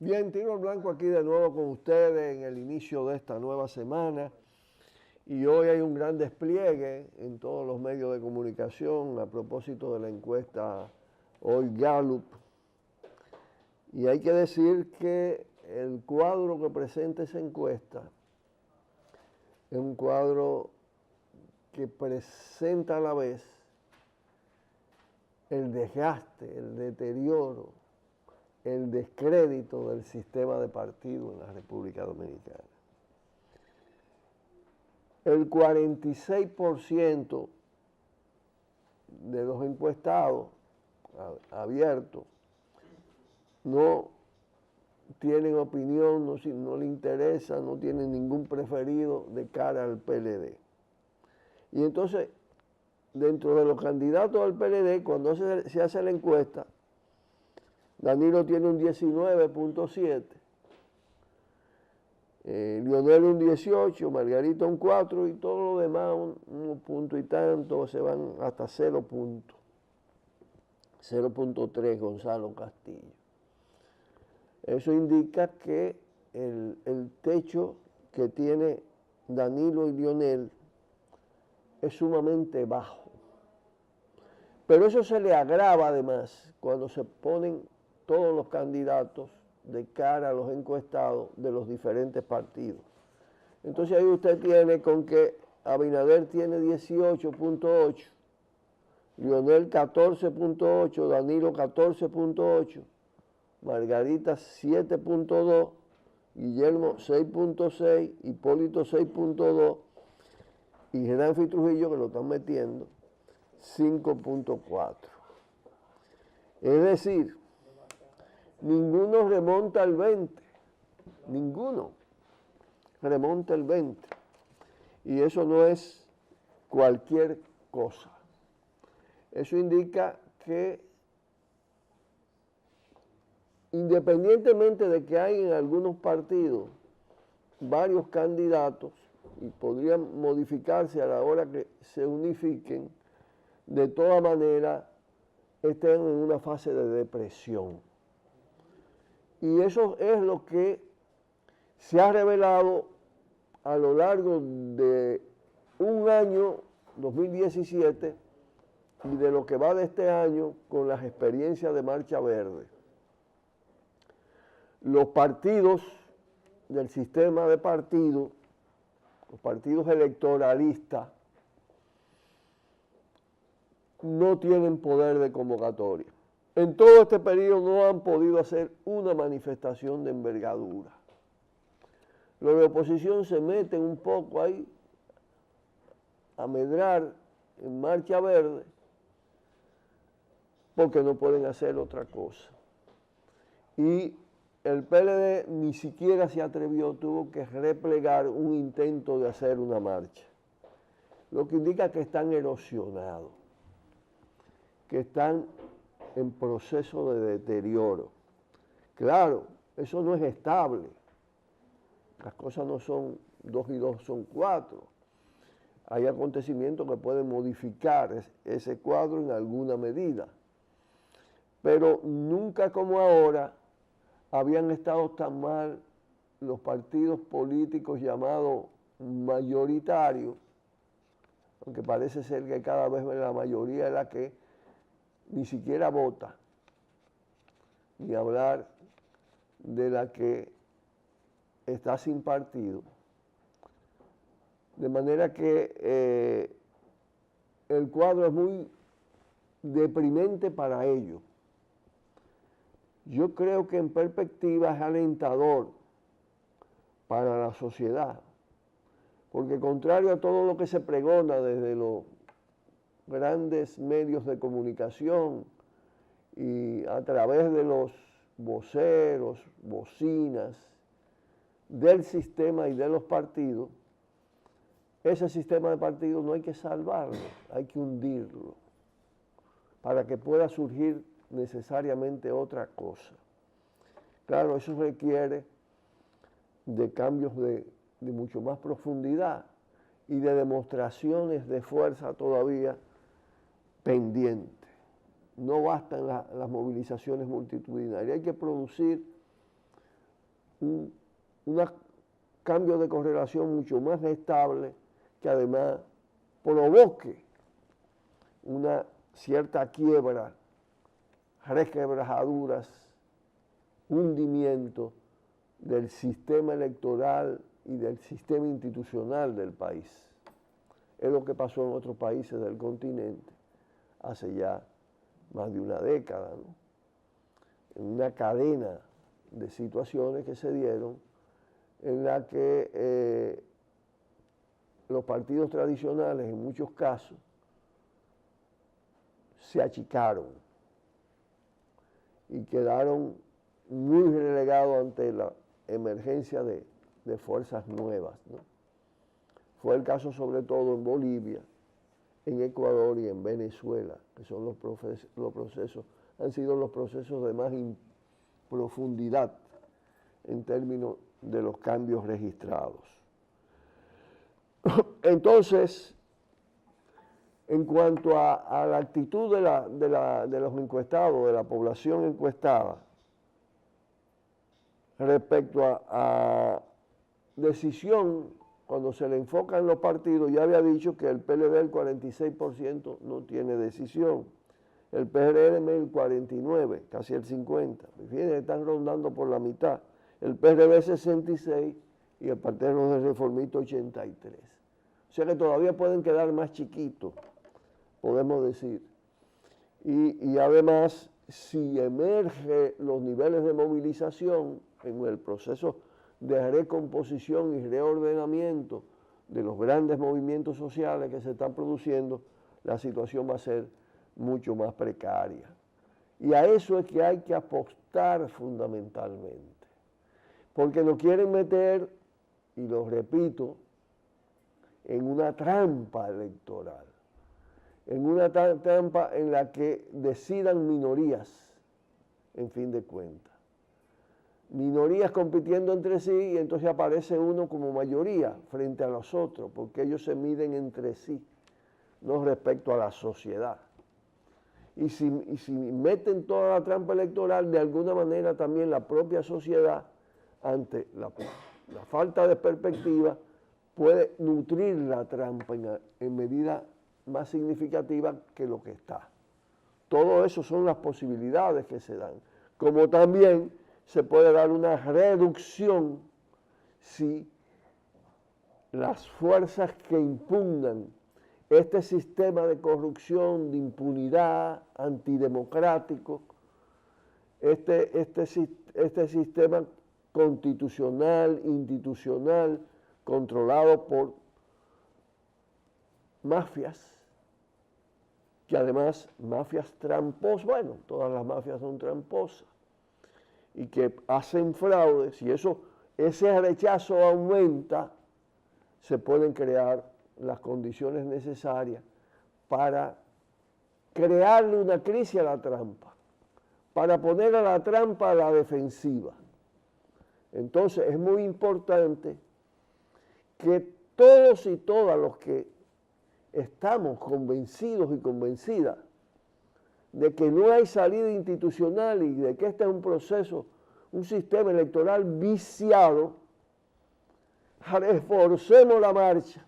Bien, Tiro al Blanco aquí de nuevo con ustedes en el inicio de esta nueva semana y hoy hay un gran despliegue en todos los medios de comunicación a propósito de la encuesta hoy Gallup y hay que decir que el cuadro que presenta esa encuesta es un cuadro que presenta a la vez el desgaste, el deterioro, el descrédito del sistema de partidos en la República Dominicana. El 46% de los encuestados abiertos no tienen opinión, no le interesa, no tienen ningún preferido de cara al PLD. Y entonces, dentro de los candidatos al PLD, cuando se hace la encuesta, Danilo tiene un 19.7, Leonel un 18, Margarita un 4 y todo lo demás un punto y tanto, se van hasta 0 puntos. 0.3 Gonzalo Castillo. Eso indica que el techo que tiene Danilo y Leonel es sumamente bajo. Pero eso se le agrava además cuando se ponen todos los candidatos de cara a los encuestados de los diferentes partidos. Entonces ahí usted tiene con que Abinader tiene 18.8, Leonel 14.8, Danilo 14.8, Margarita 7.2, Guillermo 6.6, Hipólito 6.2 y Genanfi Trujillo, que lo están metiendo, 5.4. Es decir, ninguno remonta al 20, ninguno remonta el 20. Y eso no es cualquier cosa. Eso indica que independientemente de que hay en algunos partidos varios candidatos y podrían modificarse a la hora que se unifiquen, de toda manera estén en una fase de depresión. Y eso es lo que se ha revelado a lo largo de un año, 2017, y de lo que va de este año con las experiencias de Marcha Verde. Los partidos del sistema de partidos, los partidos electoralistas, no tienen poder de convocatoria. En todo este periodo no han podido hacer una manifestación de envergadura. Los de oposición se meten un poco ahí a medrar en Marcha Verde porque no pueden hacer otra cosa. Y el PLD ni siquiera se atrevió, tuvo que replegar un intento de hacer una marcha, lo que indica que están erosionados, que están en proceso de deterioro. Claro, eso no es estable. Las cosas no son 2 y 2 son 4. Hay acontecimientos que pueden modificar ese cuadro en alguna medida. Pero nunca como ahora habían estado tan mal los partidos políticos llamados mayoritarios, aunque parece ser que cada vez la mayoría es la que ni siquiera vota, ni hablar de la que está sin partido. De manera que el cuadro es muy deprimente para ellos. Yo creo que en perspectiva es alentador para la sociedad, porque contrario a todo lo que se pregona desde los grandes medios de comunicación y a través de los voceros, bocinas del sistema y de los partidos, ese sistema de partidos no hay que salvarlo, hay que hundirlo para que pueda surgir necesariamente otra cosa. Claro, eso requiere de cambios de mucho más profundidad y de demostraciones de fuerza todavía pendientes. No bastan las movilizaciones multitudinarias, hay que producir un cambio de correlación mucho más estable que además provoque una cierta quiebra, requebrajaduras, hundimiento del sistema electoral y del sistema institucional del país. Es lo que pasó en otros países del continente hace ya más de una década, ¿no? En una cadena de situaciones que se dieron en la que los partidos tradicionales en muchos casos se achicaron y quedaron muy relegados ante la emergencia de fuerzas nuevas, ¿no? Fue el caso sobre todo en Bolivia, en Ecuador y en Venezuela, que son los procesos, han sido los procesos de más profundidad en términos de los cambios registrados. Entonces, en cuanto a la actitud de los encuestados, de la población encuestada, respecto a decisión, cuando se le enfoca en los partidos, ya había dicho que el PLD el 46% no tiene decisión, el PRM el 49%, casi el 50%, fíjense, están rondando por la mitad, el PRD 66% y el Partido Reformista 83%. O sea que todavía pueden quedar más chiquitos, podemos decir. Y además, si emerge los niveles de movilización en el proceso de recomposición y reordenamiento de los grandes movimientos sociales que se están produciendo, la situación va a ser mucho más precaria. Y a eso es que hay que apostar fundamentalmente, porque nos quieren meter, y lo repito, en una trampa electoral, en una trampa en la que decidan minorías, en fin de cuentas. Minorías compitiendo entre sí y entonces aparece uno como mayoría frente a los otros, porque ellos se miden entre sí, no respecto a la sociedad. Y si meten toda la trampa electoral, de alguna manera también la propia sociedad, ante la falta de perspectiva, puede nutrir la trampa en medida más significativa que lo que está. Todo eso son las posibilidades que se dan. Como también se puede dar una reducción si las fuerzas que impugnan este sistema de corrupción, de impunidad, antidemocrático, este sistema constitucional, institucional, controlado por mafias, que además mafias tramposas, bueno, todas las mafias son tramposas, y que hacen fraudes, y ese rechazo aumenta, se pueden crear las condiciones necesarias para crearle una crisis a la trampa, para poner a la trampa a la defensiva. Entonces es muy importante que todos y todas los que estamos convencidos y convencidas de que no hay salida institucional y de que este es un proceso, un sistema electoral viciado, reforcemos la marcha,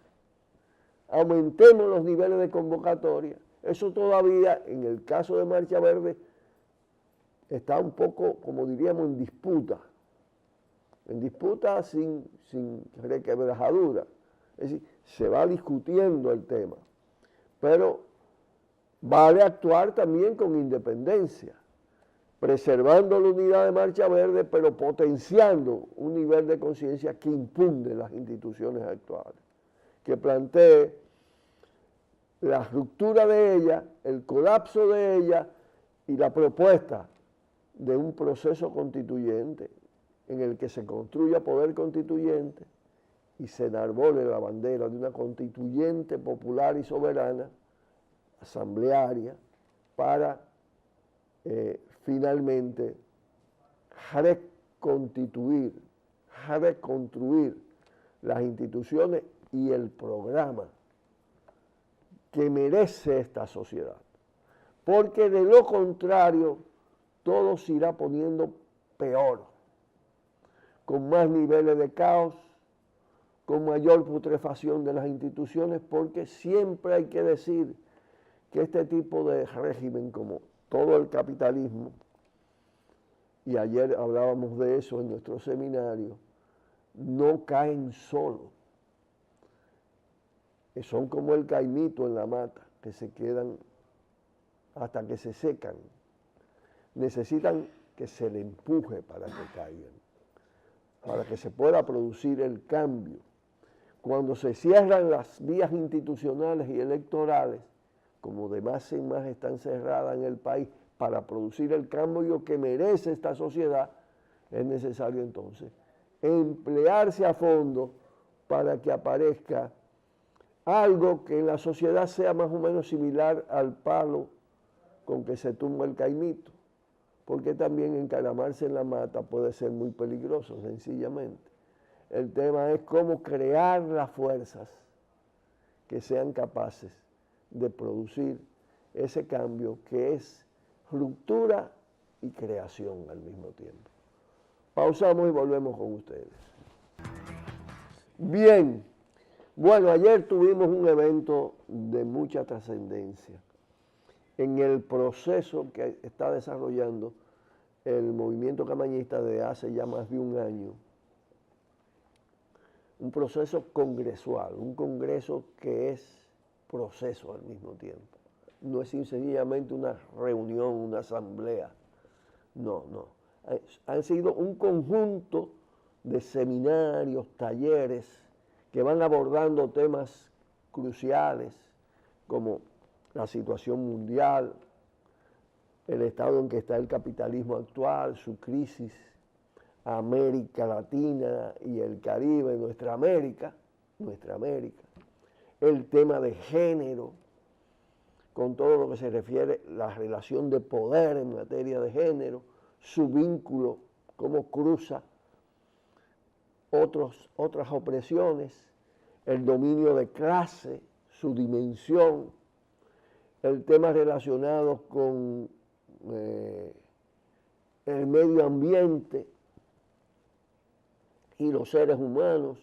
aumentemos los niveles de convocatoria. Eso todavía, en el caso de Marcha Verde, está un poco, como diríamos, en disputa sin requebrajadura. Es decir, se va discutiendo el tema, pero vale actuar también con independencia, preservando la unidad de Marcha Verde, pero potenciando un nivel de conciencia que impunde las instituciones actuales, que plantee la ruptura de ella, el colapso de ella y la propuesta de un proceso constituyente en el que se construya poder constituyente y se enarbole la bandera de una constituyente popular y soberana, asamblearia, para finalmente reconstruir las instituciones y el programa que merece esta sociedad. Porque de lo contrario, todo se irá poniendo peor. con más niveles de caos, con mayor putrefacción de las instituciones, porque siempre hay que decir que este tipo de régimen, como todo el capitalismo, y ayer hablábamos de eso en nuestro seminario, no caen solos. Son como el caimito en la mata, que se quedan hasta que se secan. Necesitan que se le empuje para que caigan, para que se pueda producir el cambio. Cuando se cierran las vías institucionales y electorales, como de más en más están cerradas en el país, para producir el cambio que merece esta sociedad, es necesario entonces emplearse a fondo para que aparezca algo que en la sociedad sea más o menos similar al palo con que se tumba el caimito, porque también encaramarse en la mata puede ser muy peligroso, sencillamente. El tema es cómo crear las fuerzas que sean capaces de producir ese cambio que es ruptura y creación al mismo tiempo. Pausamos y volvemos con ustedes. Bien, bueno, ayer tuvimos un evento de mucha trascendencia en el proceso que está desarrollando el movimiento camañista de hace ya más de un año. Un proceso congresual, un congreso que es proceso al mismo tiempo. No es sencillamente una reunión, una asamblea. No. Han sido un conjunto de seminarios, talleres, que van abordando temas cruciales como la situación mundial, el estado en que está el capitalismo actual, su crisis, América Latina y el Caribe, nuestra América, el tema de género, con todo lo que se refiere a la relación de poder en materia de género, su vínculo, cómo cruza otras opresiones, el dominio de clase, su dimensión, el tema relacionado con el medio ambiente y los seres humanos,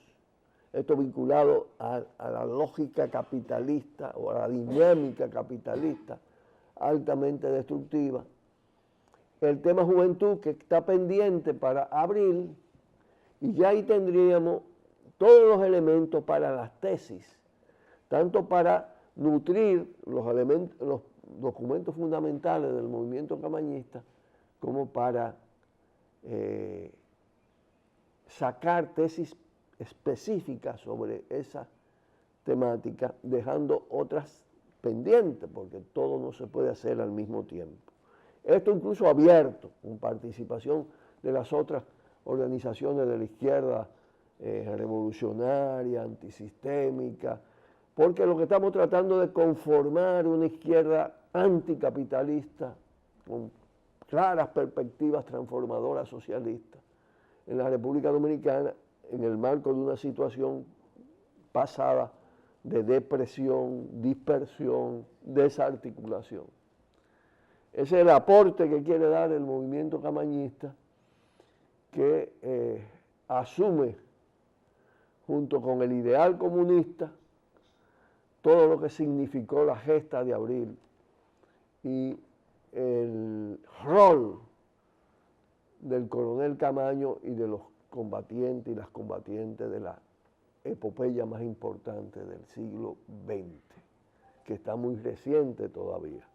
esto vinculado a la lógica capitalista o a la dinámica capitalista altamente destructiva. El tema juventud que está pendiente para abril, y ya ahí tendríamos todos los elementos para las tesis, tanto para nutrir los documentos fundamentales del movimiento camañista, como para sacar tesis específicas sobre esa temática, dejando otras pendientes, porque todo no se puede hacer al mismo tiempo. Esto incluso abierto, con participación de las otras organizaciones de la izquierda revolucionaria, antisistémica, porque lo que estamos tratando de conformar una izquierda anticapitalista, con claras perspectivas transformadoras socialistas, en la República Dominicana, en el marco de una situación pasada de depresión, dispersión, desarticulación. Ese es el aporte que quiere dar el movimiento camañista, que asume junto con el ideal comunista todo lo que significó la gesta de abril y el rol del coronel Camaño y de los combatientes y las combatientes de la epopeya más importante del siglo XX, que está muy reciente todavía,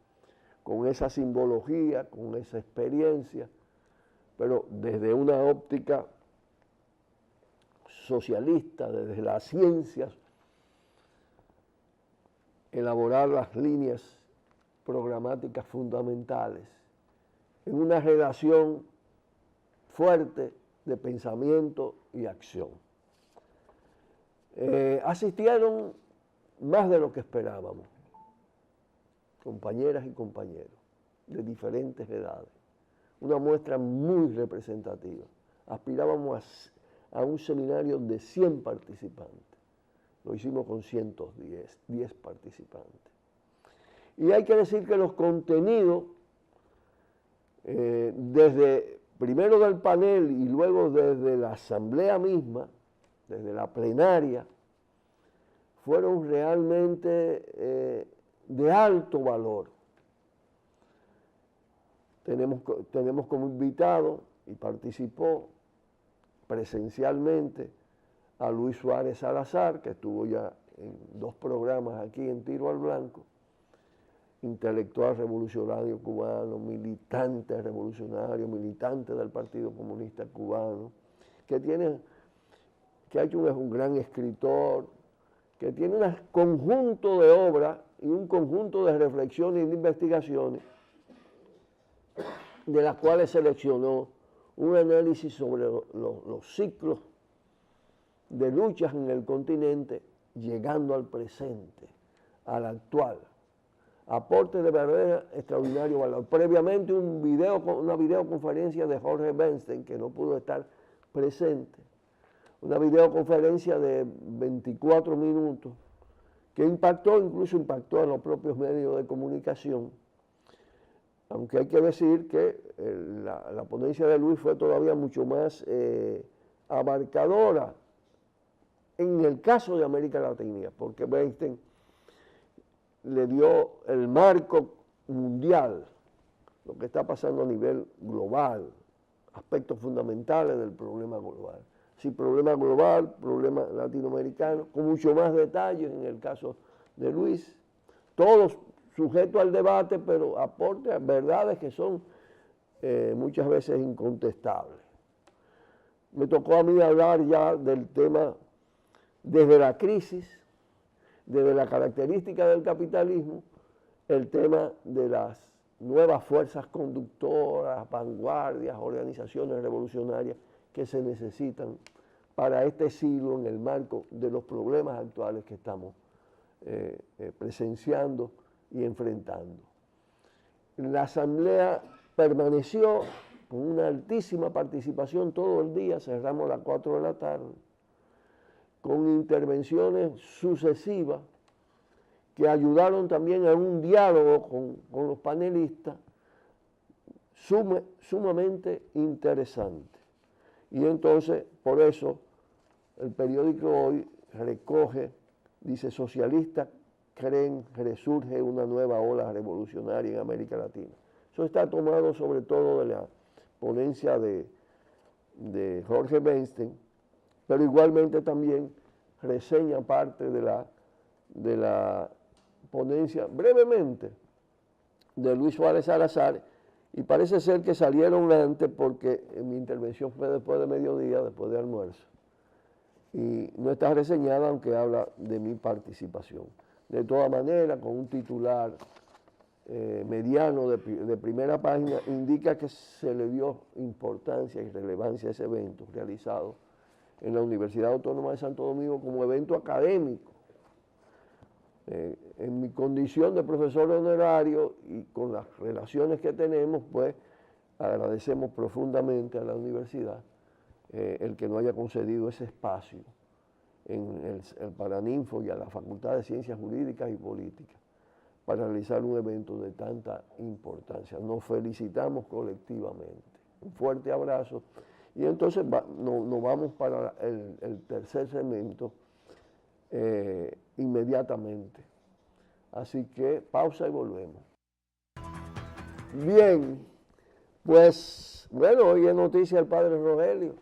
con esa simbología, con esa experiencia, pero desde una óptica socialista, desde las ciencias, elaborar las líneas programáticas fundamentales en una relación fuerte de pensamiento y acción. Asistieron más de lo que esperábamos, compañeras y compañeros de diferentes edades, una muestra muy representativa. Aspirábamos a un seminario de 100 participantes, lo hicimos con 110 participantes. Y hay que decir que los contenidos, desde primero del panel y luego desde la asamblea misma, desde la plenaria, fueron realmente de alto valor. Tenemos como invitado, y participó presencialmente, a Luis Suárez Salazar, que estuvo ya en 2 programas aquí en Tiro al Blanco, intelectual revolucionario cubano, militante revolucionario, militante del Partido Comunista Cubano, que ha hecho un gran escritor, que tiene un conjunto de obras y un conjunto de reflexiones y de investigaciones, de las cuales seleccionó un análisis sobre los ciclos de luchas en el continente, llegando al presente, al actual. Aporte de verdadero extraordinario valor. Previamente una videoconferencia de Jorge Bernstein, que no pudo estar presente, una videoconferencia de 24 minutos, que incluso impactó en los propios medios de comunicación, aunque hay que decir que la ponencia de Luis fue todavía mucho más abarcadora en el caso de América Latina, porque Bernstein le dio el marco mundial, lo que está pasando a nivel global, aspectos fundamentales del problema global. Sí, problema global, problema latinoamericano, con mucho más detalles en el caso de Luis, todos sujetos al debate, pero aporta verdades que son muchas veces incontestables. Me tocó a mí hablar ya del tema desde la crisis, desde la característica del capitalismo, el tema de las nuevas fuerzas conductoras, vanguardias, organizaciones revolucionarias que se necesitan para este siglo en el marco de los problemas actuales que estamos presenciando y enfrentando. La asamblea permaneció con una altísima participación todo el día, cerramos a las 4 de la tarde, con intervenciones sucesivas que ayudaron también a un diálogo con los panelistas sumamente interesante. Y entonces, por eso, el periódico Hoy recoge, dice, socialistas creen resurge una nueva ola revolucionaria en América Latina. Eso está tomado sobre todo de la ponencia de Jorge Bernstein, pero igualmente también reseña parte de la ponencia, brevemente, de Luis Suárez Salazar, y parece ser que salieron antes porque mi intervención fue después de mediodía, después de almuerzo, y no está reseñada, aunque habla de mi participación. De todas maneras, con un titular mediano de primera página, indica que se le dio importancia y relevancia a ese evento realizado en la Universidad Autónoma de Santo Domingo como evento académico. En mi condición de profesor honorario y con las relaciones que tenemos, pues agradecemos profundamente a la universidad el que nos haya concedido ese espacio en el Paraninfo y a la Facultad de Ciencias Jurídicas y Políticas para realizar un evento de tanta importancia. Nos felicitamos colectivamente. Un fuerte abrazo. Y entonces nos vamos para el tercer segmento inmediatamente. Así que pausa y volvemos. Bien, pues bueno, hoy es noticia el padre Rogelio,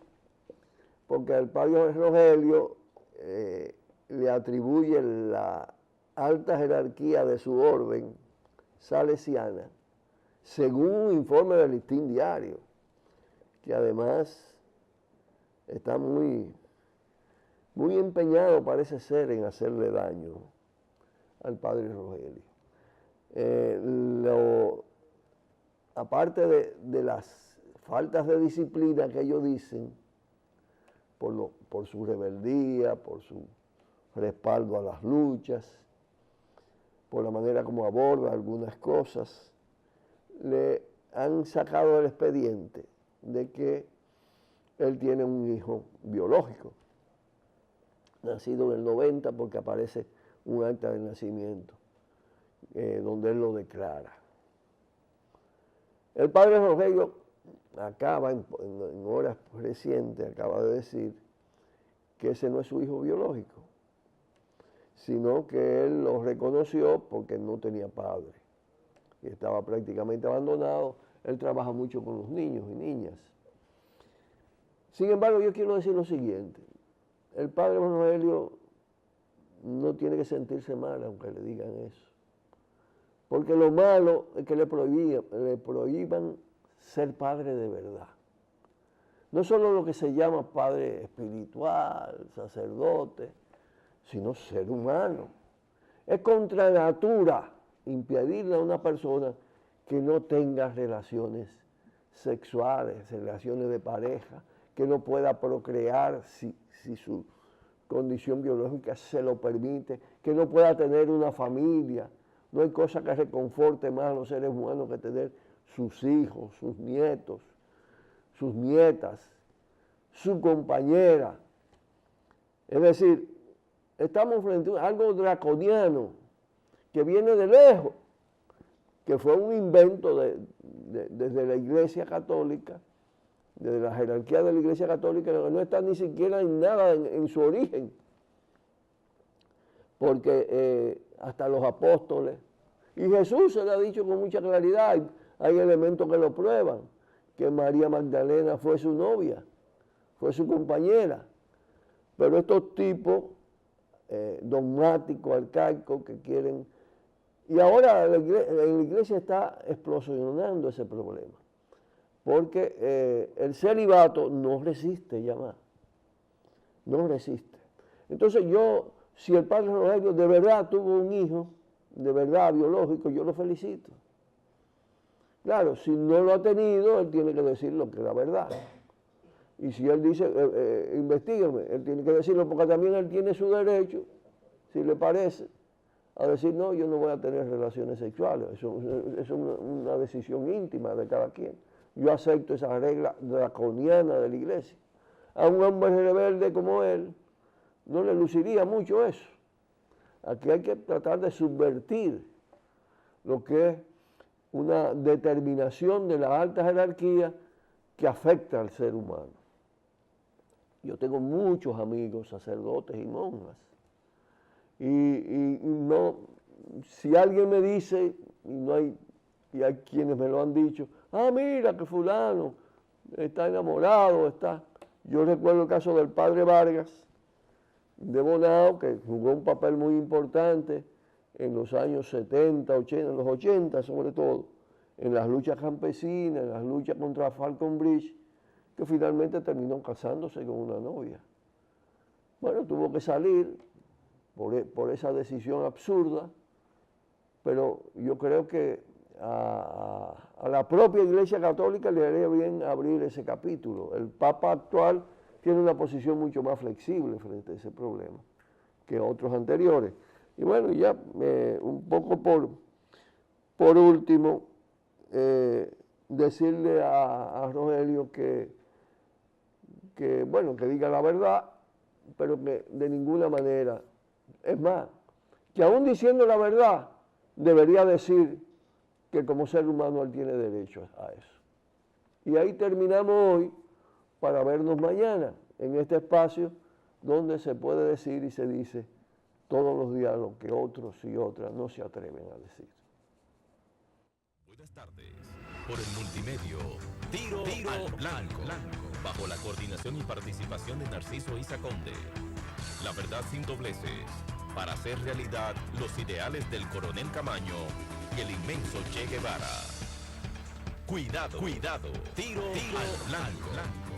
porque el padre Rogelio le atribuye la alta jerarquía de su orden salesiana, según un informe del Listín Diario, que además está muy empeñado, parece ser, en hacerle daño al padre Rogelio. Aparte de las faltas de disciplina que ellos dicen, por su rebeldía, por su respaldo a las luchas, por la manera como aborda algunas cosas, le han sacado el expediente de que él tiene un hijo biológico, nacido en el 90, porque aparece un acta de nacimiento donde él lo declara. El padre Rogelio acaba, en horas recientes, acaba de decir que ese no es su hijo biológico, sino que él lo reconoció porque no tenía padre y estaba prácticamente abandonado. Él trabaja mucho con los niños y niñas. Sin embargo, yo quiero decir lo siguiente. El padre Rogelio no tiene que sentirse mal aunque le digan eso. Porque lo malo es que le prohíban ser padre de verdad. No solo lo que se llama padre espiritual, sacerdote, sino ser humano. Es contra natura impedirle a una persona que no tenga relaciones sexuales, relaciones de pareja, que no pueda procrear si su condición biológica se lo permite, que no pueda tener una familia. No hay cosa que reconforte más a los seres humanos que tener sus hijos, sus nietos, sus nietas, su compañera. Es decir, estamos frente a algo draconiano que viene de lejos, que fue un invento desde la Iglesia Católica, desde la jerarquía de la Iglesia Católica, que no está ni siquiera en nada en su origen. Porque hasta los apóstoles, y Jesús se lo ha dicho con mucha claridad, hay elementos que lo prueban, que María Magdalena fue su novia, fue su compañera. Pero estos tipos dogmáticos, arcaicos, que quieren... Y ahora la iglesia está explosionando ese problema, porque el celibato no resiste ya más, no resiste. Entonces si el padre Rogelio de verdad tuvo un hijo, de verdad biológico, yo lo felicito. Claro, si no lo ha tenido, él tiene que decir lo que es la verdad. Y si él dice, investígueme, él tiene que decirlo, porque también él tiene su derecho, si le parece, a decir, no, yo no voy a tener relaciones sexuales. Eso es una decisión íntima de cada quien. Yo acepto esa regla draconiana de la iglesia. A un hombre rebelde como él, no le luciría mucho eso. Aquí hay que tratar de subvertir lo que es una determinación de la alta jerarquía que afecta al ser humano. Yo tengo muchos amigos sacerdotes y monjas. Y no, si alguien me dice, y hay quienes me lo han dicho, mira que fulano está enamorado, Yo recuerdo el caso del padre Vargas de Bonao, que jugó un papel muy importante en los años 70, 80, en los 80 sobre todo, en las luchas campesinas, en las luchas contra Falcon Bridge, que finalmente terminó casándose con una novia. Bueno, tuvo que salir por esa decisión absurda, pero yo creo que a la propia Iglesia Católica le haría bien abrir ese capítulo. El Papa actual tiene una posición mucho más flexible frente a ese problema que otros anteriores. Y bueno, ya un poco por último, decirle a Rogelio que diga la verdad, pero que de ninguna manera, es más, que aún diciendo la verdad, debería decir que como ser humano él tiene derecho a eso. Y ahí terminamos hoy para vernos mañana en este espacio donde se puede decir y se dice todos los días lo que otros y otras no se atreven a decir. Buenas tardes. Por el multimedio, Tiro al Blanco, bajo la coordinación y participación de Narciso Isa Conde. La verdad sin dobleces, para hacer realidad los ideales del coronel Camaño y el inmenso Che Guevara. Cuidado, Tiro al Blanco.